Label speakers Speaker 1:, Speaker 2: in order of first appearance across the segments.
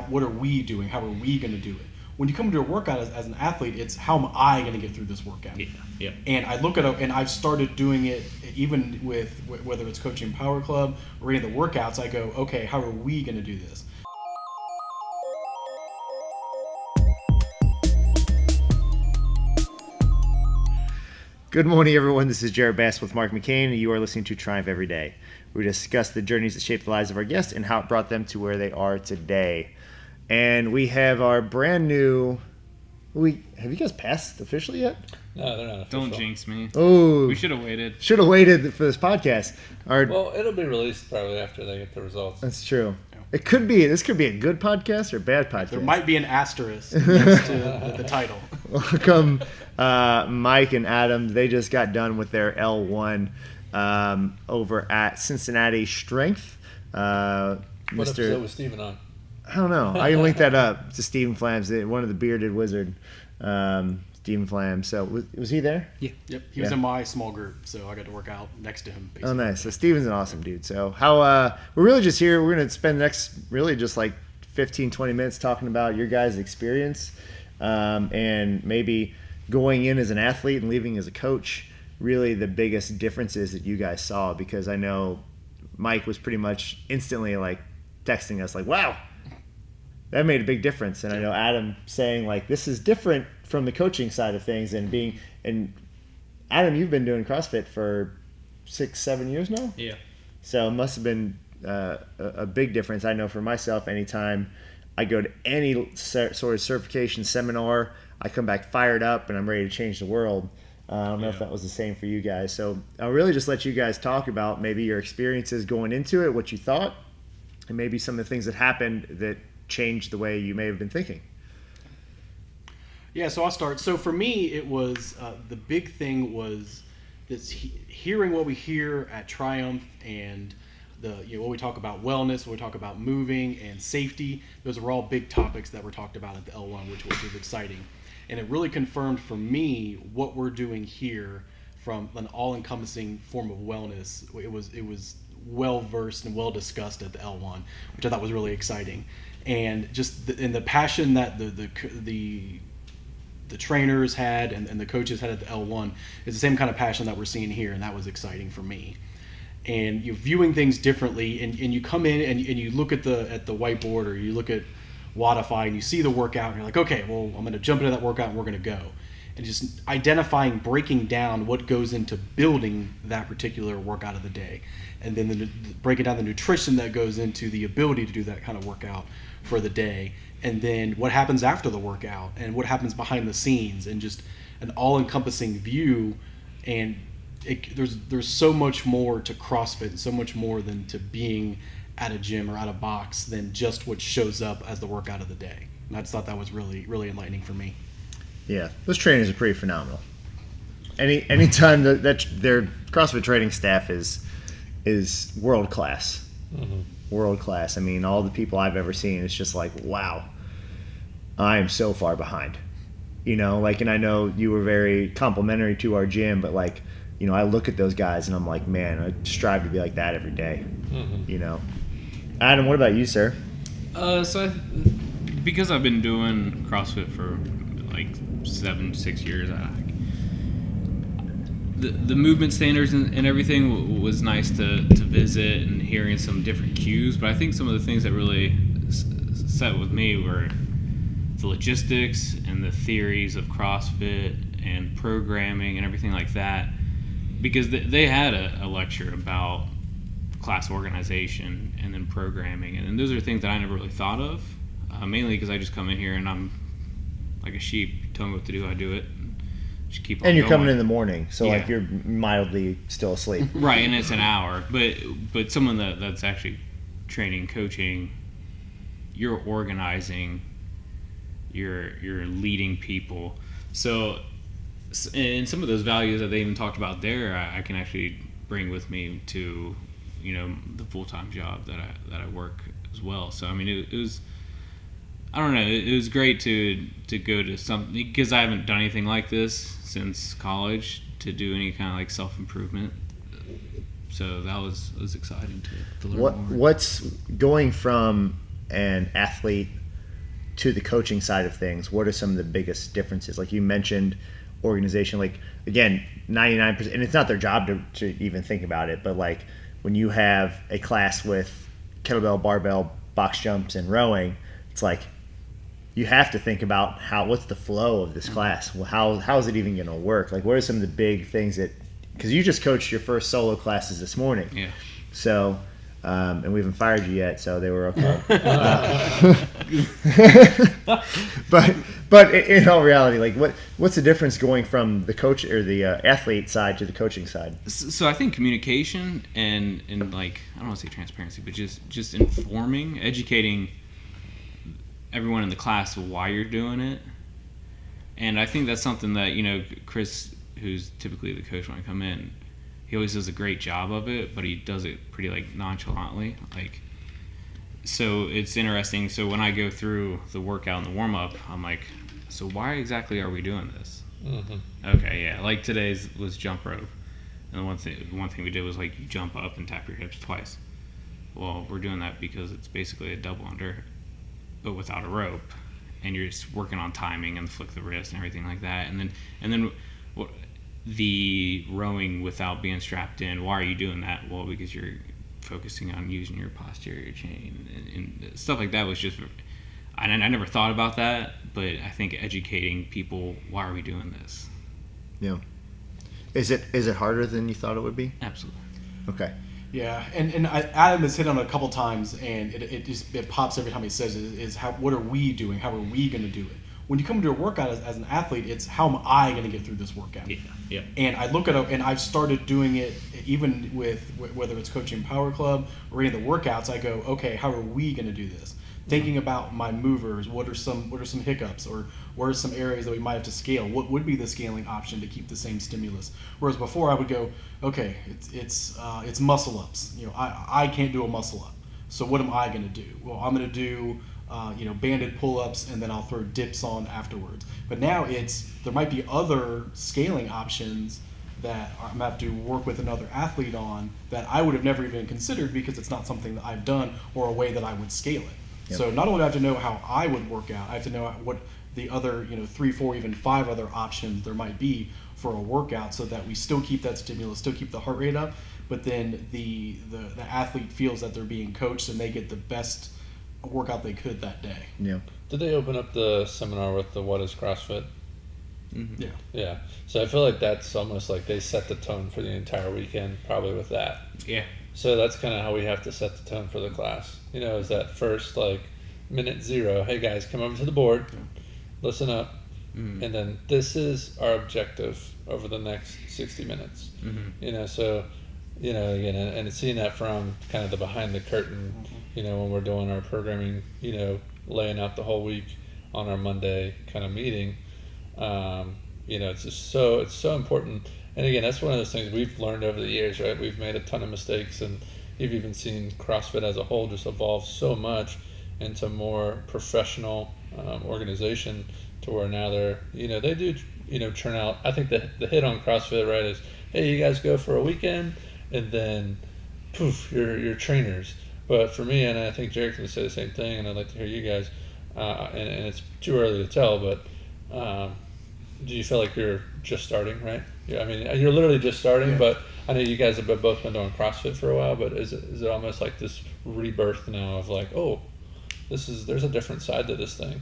Speaker 1: what are we doing? How are we going to do it? When you come to a workout as an athlete, it's how am I going to get through this workout?
Speaker 2: Yeah.
Speaker 1: And I look at it, and I've started doing it even with whether it's coaching Power Club or any of the workouts. I go, okay, how are we going to do this?
Speaker 3: Good morning, everyone. This is Jared Bass with Mark McCain, and you are listening to Triumph Every Day. We discuss the journeys that shape the lives of our guests and how it brought them to where they are today. And we have our brand new... Have you guys passed officially yet?
Speaker 4: No, they're not official.
Speaker 2: Don't jinx me.
Speaker 3: Oh,
Speaker 2: We should have waited.
Speaker 3: Should have waited for this podcast.
Speaker 4: Well, it'll be released probably after they get the results.
Speaker 3: That's true. It could be. This could be a good podcast or a bad podcast.
Speaker 1: There might be an asterisk next to the title.
Speaker 3: Welcome, Mike and Adam. They just got done with their L1 over at Cincinnati Strength.
Speaker 4: What episode was Steven on?
Speaker 3: I don't know. I can link that up to Stephen Flams, one of the bearded wizard, Stephen Flams. So was he there?
Speaker 1: Yeah. Yep. He was in my small group, so I got to work out next to him. Basically.
Speaker 3: Oh, nice. So Stephen's an awesome dude. So how we're really just here. We're going to spend the next really just like 15, 20 minutes talking about your guys' experience and maybe going in as an athlete and leaving as a coach. Really the biggest differences that you guys saw, because I know Mike was pretty much instantly like texting us like, wow, that made a big difference. And I know Adam saying like, this is different from the coaching side of things and Adam, you've been doing CrossFit for 6-7 years now.
Speaker 2: Yeah.
Speaker 3: So it must have been a big difference. I know for myself, anytime I go to any sort of certification seminar, I come back fired up and I'm ready to change the world. I don't know if that was the same for you guys. So I'll really just let you guys talk about maybe your experiences going into it, what you thought, and maybe some of the things that happened that changed the way you may have been thinking.
Speaker 1: Yeah, so I'll start. So for me, it was the big thing was this hearing what we hear at Triumph and what we talk about wellness, what we talk about moving and safety. Those are all big topics that were talked about at the L1, which was exciting. And it really confirmed for me what we're doing here from an all-encompassing form of wellness. It was well-versed and well-discussed at the L1, which I thought was really exciting. And just the passion that the trainers had and the coaches had at the L1 is the same kind of passion that we're seeing here, and that was exciting for me. And you're viewing things differently, and you come in and you look at the whiteboard or you look at Wattify and you see the workout and you're like, okay, well, I'm going to jump into that workout and we're going to go. And just identifying, breaking down what goes into building that particular workout of the day. And then breaking down the nutrition that goes into the ability to do that kind of workout for the day. And then what happens after the workout and what happens behind the scenes, and just an all-encompassing view. And there's so much more to CrossFit and so much more than to being at a gym or at a box than just what shows up as the workout of the day. And I just thought that was really, really enlightening for me.
Speaker 3: Yeah, those trainers are pretty phenomenal. Anytime that their CrossFit training staff is world class. Mm-hmm. World class. I mean, all the people I've ever seen, it's just like, wow, I am so far behind. And I know you were very complimentary to our gym, but I look at those guys and I'm like, man, I strive to be like that every day. Mm-hmm. Adam, what about you, sir?
Speaker 2: Because I've been doing CrossFit for like 6 years, the movement standards and everything was nice to visit and hearing some different cues. But I think some of the things that really set with me were the logistics and the theories of CrossFit and programming and everything like that. Because they had a lecture about class organization and then programming, and those are things that I never really thought of, mainly because I just come in here and I'm like a sheep. You tell me what to do, I do it. Just keep on
Speaker 3: and you're
Speaker 2: going.
Speaker 3: Coming in the morning, so you're mildly still asleep.
Speaker 2: Right, and it's an hour. But someone that's actually training, coaching, you're organizing, you're leading people. So, and some of those values that they even talked about there, I can actually bring with me to, the full-time job that I work as well. So I mean, it was, I don't know, it was great to go to something, because I haven't done anything like this since college, to do any kind of like self-improvement. So that was exciting to learn more.
Speaker 3: What's going from an athlete to the coaching side of things, what are some of the biggest differences? Like you mentioned organization, like again, 99%, and it's not their job to even think about it, but like when you have a class with kettlebell, barbell, box jumps, and rowing, it's like you have to think about what's the flow of this class? Well, how is it even going to work? Like what are some of the big things that, because you just coached your first solo classes this morning.
Speaker 2: Yeah.
Speaker 3: So, and we haven't fired you yet, so they were okay. But in all reality, like what's the difference going from the coach or the athlete side to the coaching side?
Speaker 2: So I think communication and like, I don't want to say transparency, but just informing, educating everyone in the class why you're doing it. And I think that's something that, Chris, who's typically the coach when I come in, he always does a great job of it, but he does it pretty like nonchalantly. Like, so it's interesting. So when I go through the workout and the warm up, I'm like, so why exactly are we doing this?
Speaker 4: Mm-hmm.
Speaker 2: Okay, yeah. Like today's was jump rope, and the one thing we did was like you jump up and tap your hips twice. Well, we're doing that because it's basically a double under, but without a rope, and you're just working on timing and the flick of the wrist and everything like that. And then what? The rowing without being strapped in, why are you doing that? Well, because you're focusing on using your posterior chain and stuff like that was just, I never thought about that, but I think educating people, why are we doing this?
Speaker 3: Yeah. Is it harder than you thought it would be?
Speaker 2: Absolutely.
Speaker 3: Okay.
Speaker 1: Yeah, and Adam has hit on it a couple times, and it pops every time he says it, is what are we doing? How are we going to do it? When you come to a workout as an athlete, it's how am I going to get through this workout?
Speaker 2: Yeah.
Speaker 1: And I look at it, and I've started doing it even with whether it's coaching Power Club or any of the workouts. I go, okay, how are we going to do this? Thinking about my movers, what are some hiccups, or what are some areas that we might have to scale? What would be the scaling option to keep the same stimulus? Whereas before I would go, okay, it's muscle ups. I can't do a muscle up, so what am I going to do? Well, I'm going to do banded pull-ups, and then I'll throw dips on afterwards. But now there might be other scaling options that I'm going to have to work with another athlete on that I would have never even considered because it's not something that I've done or a way that I would scale it. Yep. So not only do I have to know how I would work out, I have to know what the other 3, 4, even 5 other options there might be for a workout so that we still keep that stimulus, still keep the heart rate up, but then the athlete feels that they're being coached and they get the best workout they could that day.
Speaker 3: Yeah.
Speaker 4: Did they open up the seminar with the What is CrossFit?
Speaker 2: Mm-hmm.
Speaker 1: Yeah.
Speaker 4: Yeah. So I feel like that's almost like they set the tone for the entire weekend, probably with that.
Speaker 2: Yeah.
Speaker 4: So that's kind of how we have to set the tone for the class. Is that first like minute 0, hey guys, come over to the board, listen up, and then this is our objective over the next 60 minutes.
Speaker 2: Mm-hmm.
Speaker 4: So again, and seeing that from kind of the behind the curtain, when we're doing our programming, laying out the whole week on our Monday kind of meeting, it's just it's so important. And again, that's one of those things we've learned over the years, right? We've made a ton of mistakes, and you've even seen CrossFit as a whole just evolve so much into more professional organization to where now they do churn out. I think the hit on CrossFit, right, is, hey, you guys go for a weekend and then poof, you're trainers. But for me, and I think Jared can say the same thing, and I'd like to hear you guys, and it's too early to tell, but do you feel like you're just starting, right? Yeah, I mean, you're literally just starting,
Speaker 1: Yeah.
Speaker 4: but I know you guys have both been doing CrossFit for a while, but is it almost like this rebirth now of like, oh, there's a different side to this thing?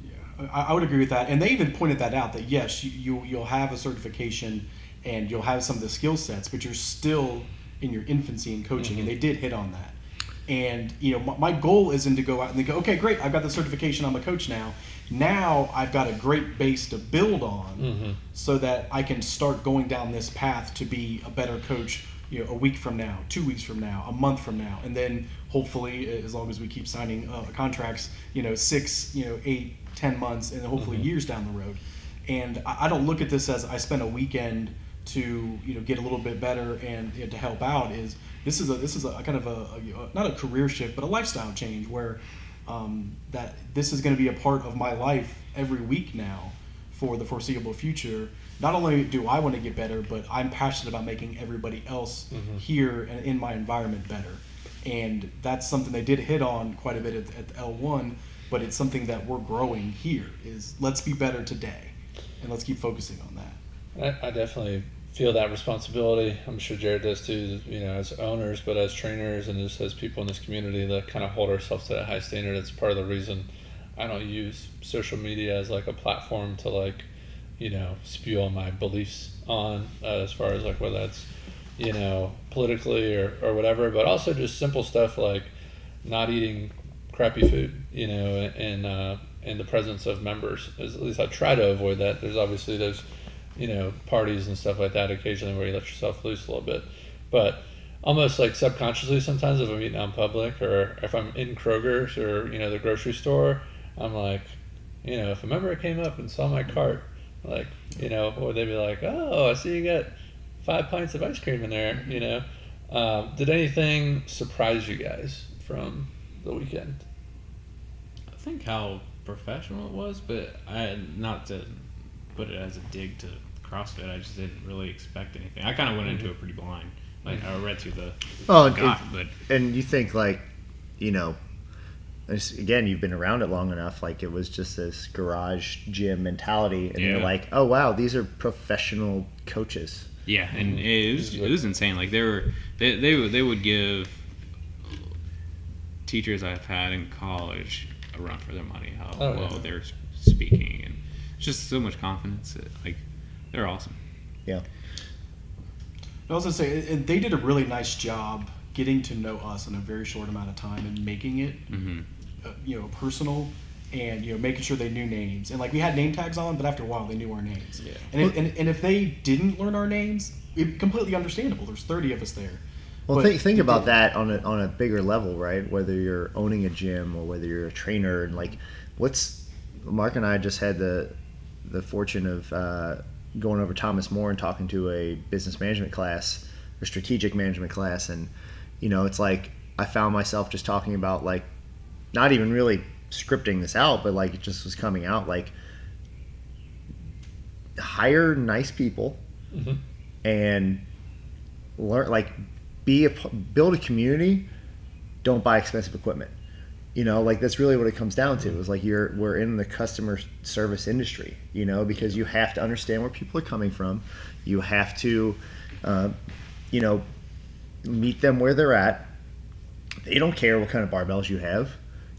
Speaker 1: Yeah, I would agree with that. And they even pointed that out, that yes, you'll have a certification and you'll have some of the skill sets, but you're still in your infancy in coaching, and they did hit on that. And my goal isn't to go out and they go, okay, great, I've got the certification, I'm a coach now. Now I've got a great base to build on, so that I can start going down this path to be a better coach, a week from now, 2 weeks from now, a month from now, and then hopefully, as long as we keep signing contracts, 6, 8, 10 months, and then hopefully years down the road. And I don't look at this as I spent a weekend to get a little bit better and to help out. This is a kind of a not a career shift, but a lifestyle change where that this is going to be a part of my life every week now for the foreseeable future. Not only do I want to get better, but I'm passionate about making everybody else here and in my environment better. And that's something they did hit on quite a bit at L1. but it's something that we're growing here. Is let's be better today, and let's keep focusing on that.
Speaker 4: I definitely feel that responsibility. I'm sure Jared does too, as owners, but as trainers and just as people in this community that kind of hold ourselves to that high standard. It's part of the reason I don't use social media as like a platform to like, spew all my beliefs on, as far as like whether that's, politically or whatever, but also just simple stuff like not eating crappy food, in the presence of members. At least I try to avoid that. There's obviously those, parties and stuff like that occasionally where you let yourself loose a little bit, but almost like subconsciously sometimes if I'm eating out in public or if I'm in Kroger's or, the grocery store, I'm like, if a member came up and saw my cart, like, or they'd be like, oh, I see you got 5 pints of ice cream in there, Did anything surprise you guys from the weekend?
Speaker 2: I think how professional it was, but not to put it as a dig to CrossFit, I just didn't really expect anything. I kind of went into it pretty blind. Like, I read through the
Speaker 3: and you think, like, again, you've been around it long enough, like it was just this garage gym mentality, and you're like, oh wow, these are professional coaches.
Speaker 2: Yeah, and it was insane. Like they would give teachers I've had in college a run for their money, how well they're speaking, and just so much confidence. Like, they're awesome.
Speaker 3: Yeah.
Speaker 1: I was gonna say, and they did a really nice job getting to know us in a very short amount of time and making it, personal, and making sure they knew names. And like, we had name tags on, but after a while they knew our names.
Speaker 2: Yeah.
Speaker 1: And if they didn't learn our names, it's completely understandable. There's 30 of us there.
Speaker 3: Well, think about that on a bigger level, right? Whether you're owning a gym or whether you're a trainer, and like, Mark and I just had the fortune of going over Thomas More and talking to a business management class or strategic management class, and it's like I found myself just talking about, like, not even really scripting this out, but like it just was coming out, like, hire nice people and learn, like, build a community. Don't buy expensive equipment. Like, that's really what it comes down to. Is like, we're in the customer service industry, because you have to understand where people are coming from. You have to, meet them where they're at. They don't care what kind of barbells you have,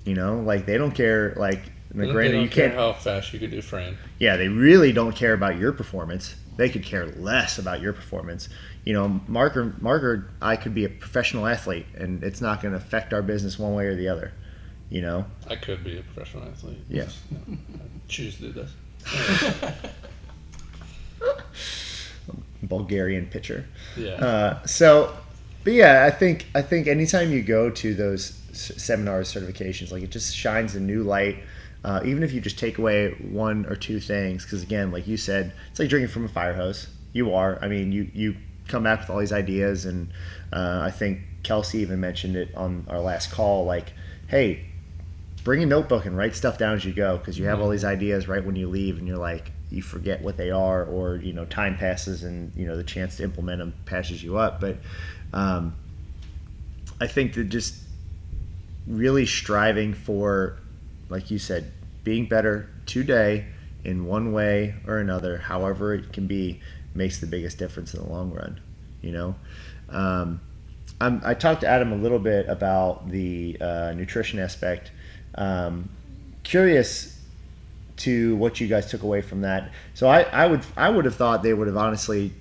Speaker 3: like, they don't care, like, granted, you can't,
Speaker 4: how fast you could do frame.
Speaker 3: Yeah, they really don't care about your performance. They could care less about your performance. Mark or I could be a professional athlete, and it's not going to affect our business one way or the other.
Speaker 4: I could be a professional athlete.
Speaker 3: Yeah.
Speaker 4: I choose to do this.
Speaker 3: Bulgarian pitcher.
Speaker 4: Yeah.
Speaker 3: But yeah, I think anytime you go to those seminars, certifications, like, it just shines a new light. Even if you just take away one or two things, because again, like you said, it's like drinking from a fire hose. I mean, you come back with all these ideas, and I think Kelsey even mentioned it on our last call, like, hey, bring a notebook and write stuff down as you go, because you have all these ideas right when you leave, and you're like, you forget what they are, or time passes, and the chance to implement them passes you up. But I think that just really striving for, like you said, being better today in one way or another, however it can be, makes the biggest difference in the long run. I talked to Adam a little bit about the nutrition aspect. Curious to what you guys took away from that. So I would have thought they would have honestly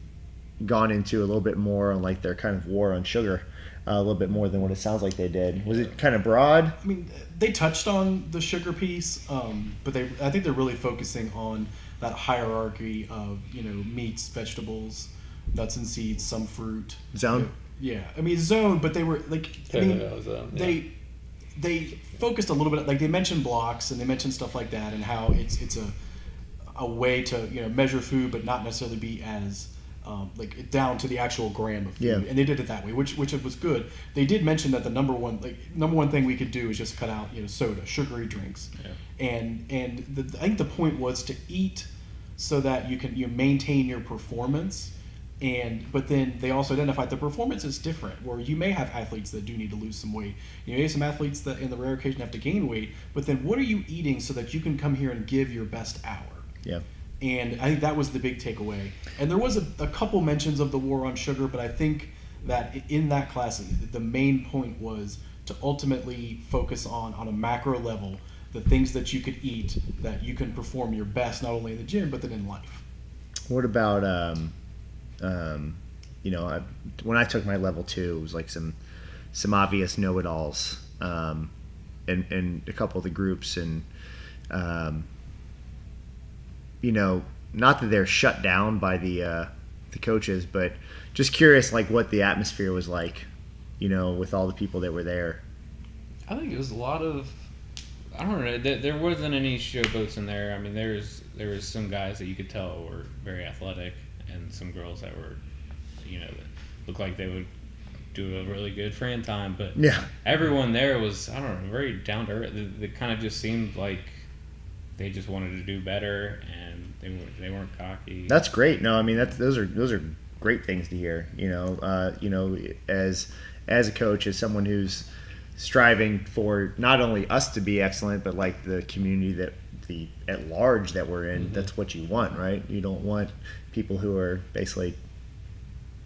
Speaker 3: gone into a little bit more on, like, their kind of war on sugar, a little bit more than what it sounds like they did. Was it kind of broad?
Speaker 1: I mean, they touched on the sugar piece, but I think they're really focusing on that hierarchy of meats, vegetables, nuts and seeds, some fruit.
Speaker 3: Zone.
Speaker 1: Yeah, I mean, zone, but they were like, they focused a little bit, like, they mentioned blocks and they mentioned stuff like that, and how it's a way to measure food, but not necessarily be as like down to the actual gram of food.
Speaker 3: Yeah.
Speaker 1: And they did it that way, which was good. They did mention that the number one thing we could do is just cut out soda, sugary drinks. Yeah. And I think the point was to eat so that you maintain your performance, But then they also identified the performance is different, where you may have athletes that do need to lose some weight. You may have some athletes that in the rare occasion have to gain weight, but then what are you eating so that you can come here and give your best hour?
Speaker 3: Yeah.
Speaker 1: And I think that was the big takeaway. And there was a couple mentions of the war on sugar, but I think that in that class, the main point was to ultimately focus on a macro level, the things that you could eat that you can perform your best, not only in the gym, but then in life.
Speaker 3: What about, when I took my level 2, it was like some obvious know-it-alls in a couple of the groups. And, not that they're shut down by the coaches, but just curious, like what the atmosphere was like, with all the people that were there.
Speaker 2: I think it was a lot of, I don't know, there wasn't any showboats in there. I mean, there was some guys that you could tell were very athletic, and some girls that were, that looked like they would do a really good Fran time. But
Speaker 3: yeah,
Speaker 2: everyone there was, I don't know, very down to earth. They kind of just seemed like they just wanted to do better, and they weren't cocky.
Speaker 3: That's great. No, I mean those are great things to hear. As a coach, as someone who's striving for not only us to be excellent, but like the community at large that we're in. Mm-hmm. That's what you want, right? You don't want people who are basically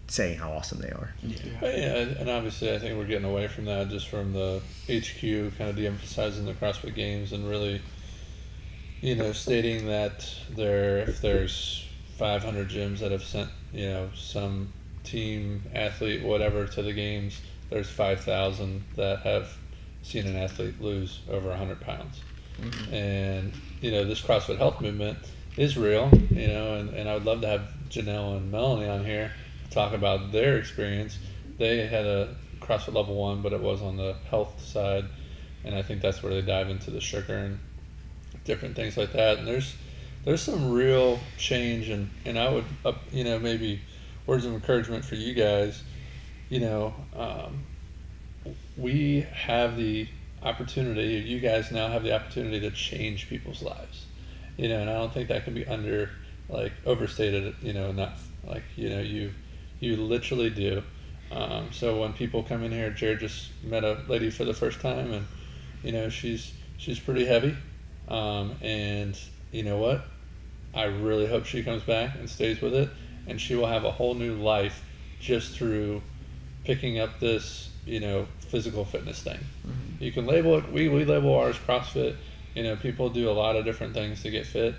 Speaker 3: saying how awesome they are.
Speaker 4: Yeah, and obviously I think we're getting away from that, just from the HQ kind of de-emphasizing the CrossFit Games and really, stating that if there's 500 gyms that have sent, some team athlete, whatever, to the games, there's 5,000 that have seen an athlete lose over 100 pounds. Mm-hmm. And, this CrossFit Health movement is real, and I would love to have Janelle and Melanie on here to talk about their experience. They had a CrossFit Level 1, but it was on the health side, and I think that's where they dive into the sugar and different things like that. And there's some real change, and I would, maybe words of encouragement for you guys. We have the opportunity, you guys now have the opportunity to change people's lives, and I don't think that can be overstated, not like, you literally do. So when people come in here, Jared just met a lady for the first time, and, she's pretty heavy. And you know what? I really hope she comes back and stays with it, and she will have a whole new life just through picking up this, physical fitness thing. Mm-hmm. You can label it, we label ours CrossFit. People do a lot of different things to get fit.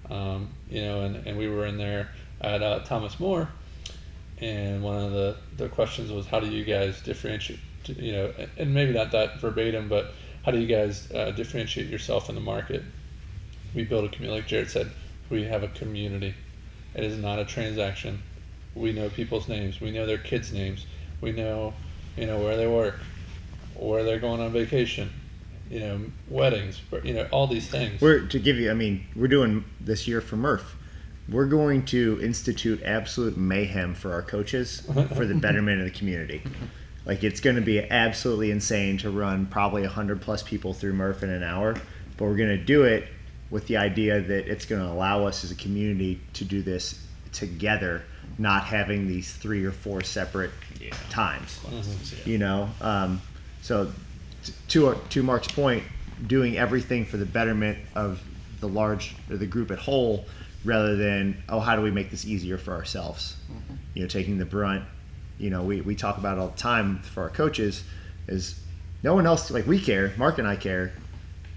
Speaker 4: And we were in there at Thomas More, and one of the questions was, how do you guys differentiate, and maybe not that verbatim, but how do you guys differentiate yourself in the market? We build a community, like Jared said, we have a community. It is not a transaction. We know people's names. We know their kids' names. We know, where they work, where they're going on vacation, weddings, all these things.
Speaker 3: We're doing this year for Murph. We're going to institute absolute mayhem for our coaches for the betterment of the community. Like, it's going to be absolutely insane to run probably 100+ people through Murph in an hour, but we're going to do it with the idea that it's going to allow us as a community to do this together, not having these 3 or 4 separate times. Mm-hmm. So to Mark's point, doing everything for the betterment of the group at whole, rather than, how do we make this easier for ourselves? Mm-hmm. Taking the brunt. We talk about it all the time for our coaches, is no one else, like, we care, Mark and I care,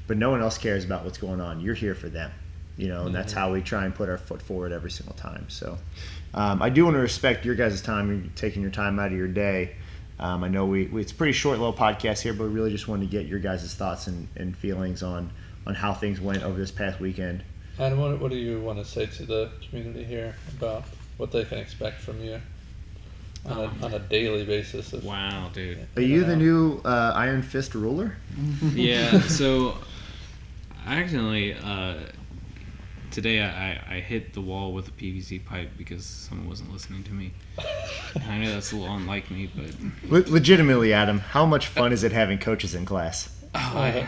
Speaker 3: but no one else cares about what's going on. You're here for them, and that's how we try and put our foot forward every single time. So I do want to respect your guys' time and taking your time out of your day. I know it's a pretty short little podcast here, but we really just wanted to get your guys' thoughts and feelings on how things went over this past weekend.
Speaker 4: Adam, what do you want to say to the community here about what they can expect from you on a daily basis?
Speaker 2: Wow, dude.
Speaker 3: Are you the new Iron Fist ruler?
Speaker 2: Yeah, so I accidentally, today I hit the wall with a PVC pipe because someone wasn't listening to me. I know that's a little unlike me, but...
Speaker 3: Legitimately, Adam, how much fun is it having coaches in class?
Speaker 2: I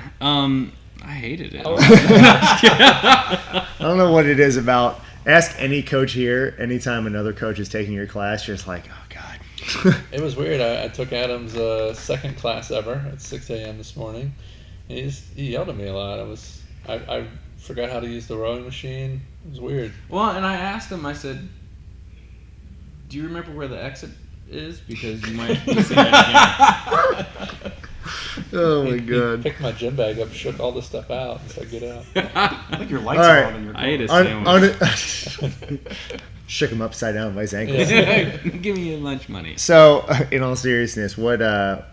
Speaker 2: hated it.
Speaker 3: I don't know what it is about Ask any coach here. Anytime another coach is taking your class, you're just like, oh god.
Speaker 4: It was weird. I took Adam's second class ever at 6 a.m. this morning. And he yelled at me a lot. I forgot how to use the rowing machine. It was weird.
Speaker 2: Well, and I asked him, I said, do you remember where the exit is? Because you might see that again.
Speaker 3: Oh my
Speaker 4: He
Speaker 3: god.
Speaker 4: picked my gym bag up, shook all the stuff out, and said, "Get out."
Speaker 1: I think your lights
Speaker 3: All
Speaker 1: are
Speaker 3: right.
Speaker 1: on in your car.
Speaker 2: I ate a sandwich.
Speaker 3: Shook him upside down by his ankles.
Speaker 2: Give me your lunch money.
Speaker 3: So, in all seriousness, what are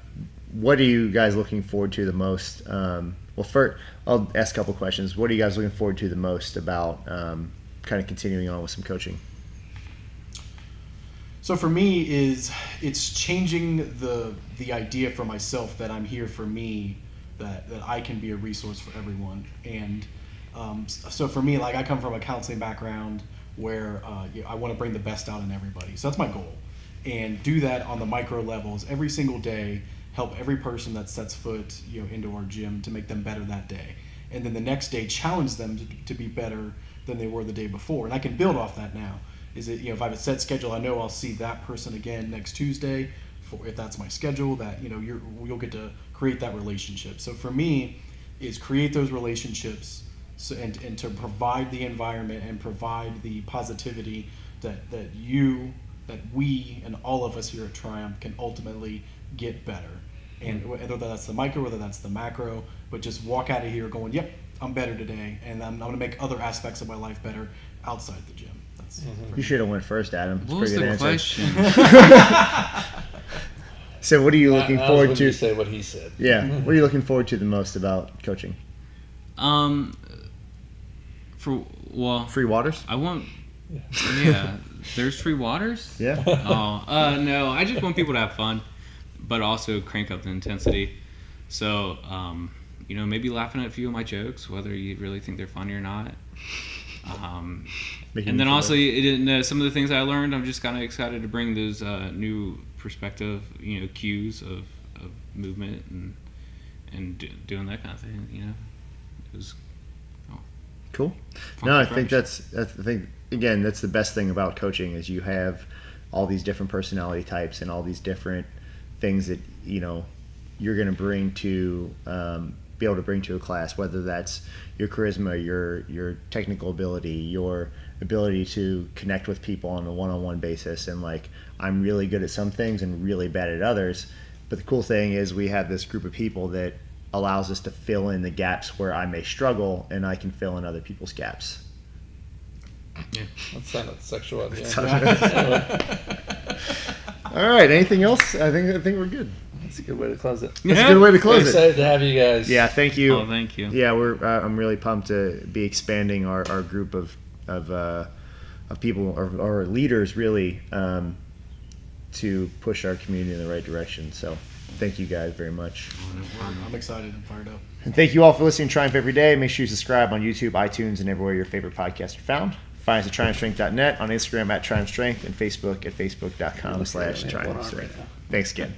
Speaker 3: you guys looking forward to the most? Well, first, I'll ask a couple questions. What are you guys looking forward to the most about kind of continuing on with some coaching?
Speaker 1: So for me, it's changing the idea for myself that I'm here for me, that I can be a resource for everyone. And so for me, like I come from a counseling background where I want to bring the best out in everybody. So that's my goal, and do that on the micro levels every single day. Help every person that sets foot into our gym to make them better that day, and then the next day challenge them to be better than they were the day before. And I can build off that now. Is it if I have a set schedule, I know I'll see that person again next Tuesday. If that's my schedule, that you'll get to create that relationship. So for me, is create those relationships, and to provide the environment and provide the positivity that we and all of us here at Triumph can ultimately get better. And whether that's the micro, whether that's the macro, but just walk out of here going, yep, I'm better today, and I'm going to make other aspects of my life better outside the gym. That's
Speaker 3: You should have went first, Adam. That's a
Speaker 2: What was
Speaker 3: pretty
Speaker 2: the
Speaker 3: good answer.
Speaker 2: question?
Speaker 3: So, what are you looking
Speaker 4: I
Speaker 3: forward
Speaker 4: was
Speaker 3: to?
Speaker 4: when you say what he said.
Speaker 3: Yeah, what are you looking forward to the most about coaching? Free waters?
Speaker 2: I want. Yeah, there's free waters.
Speaker 3: Yeah.
Speaker 2: No, I just want people to have fun, but also crank up the intensity. So, maybe laughing at a few of my jokes, whether you really think they're funny or not. And then also, some of the things I learned, I'm just kind of excited to bring those new perspective, cues of movement and doing that kind of thing. It was
Speaker 3: Cool.
Speaker 2: fun
Speaker 3: No, I
Speaker 2: to
Speaker 3: think
Speaker 2: crush.
Speaker 3: that's the best thing about coaching is you have all these different personality types and all these different things that you're going to bring to be able to bring to a class, whether that's your charisma, your technical ability, your ability to connect with people on a one-on-one basis. And like, I'm really good at some things and really bad at others. But the cool thing is we have this group of people that allows us to fill in the gaps where I may struggle, and I can fill in other people's gaps.
Speaker 2: Yeah.
Speaker 4: That sounded sexual at the end.
Speaker 3: All right. Anything else? I think we're good.
Speaker 4: That's a good way to close it.
Speaker 3: That's a good way to
Speaker 4: We're
Speaker 3: close it.
Speaker 4: excited to have you guys.
Speaker 3: Yeah. Thank you.
Speaker 2: Oh, thank you.
Speaker 3: Yeah, I'm really pumped to be expanding our group of people or leaders really to push our community in the right direction. So thank you guys very much.
Speaker 1: I'm excited and fired up.
Speaker 3: And thank you all for listening to Triumph Every Day. Make sure you subscribe on YouTube, iTunes, and everywhere your favorite podcasts are found. Find us at TriumphStrength.net, on Instagram at TriumphStrength, and Facebook at Facebook.com/TriumphStrength. Thanks again.